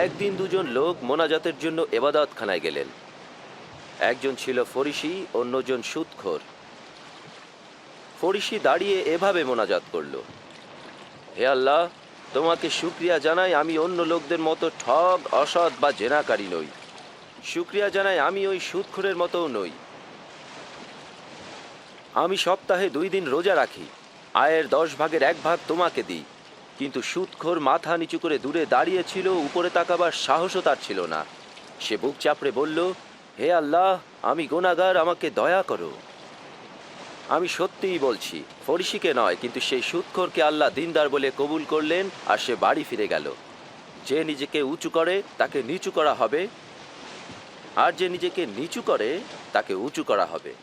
একদিন দুজন লোক মোনাজাতের জন্য ইবাদতখানায় গেলেন। একজন ছিল ফরিসি, অন্যজন সুদখোর। ফরিসি দাঁড়িয়ে এভাবে মোনাজাত করল, হে আল্লাহ, তোমাকে শুকরিয়া জানাই আমি অন্য লোকদের মতো ঠগ, অসৎ বা জেনাকারী নই। শুকরিয়া জানাই আমি ওই সুদখোরের মতোও নই। আমি সপ্তাহে 2 দিন রোজা রাখি, আয়ের 10 ভাগের 1 ভাগ তোমাকে দিই। কিন্তু সুদখোর মাথা নিচু করে দূরে দাঁড়িয়েছিল, উপরে তাকাবার সাহসও তার ছিল না। সে বুক চাপড়ে বলল, হে আল্লাহ, আমি গুনাহগার, আমাকে দয়া করো। আমি সত্যিই বলছি, ফরিসিকে নয় কিন্তু সেই সুদখোরকে আল্লাহ দিনদার বলে কবুল করলেন, আর সে বাড়ি ফিরে গেল। যে নিজেকে উঁচু করে তাকে নিচু করা হবে, আর যে নিজেকে নিচু করে তাকে উঁচু করা হবে।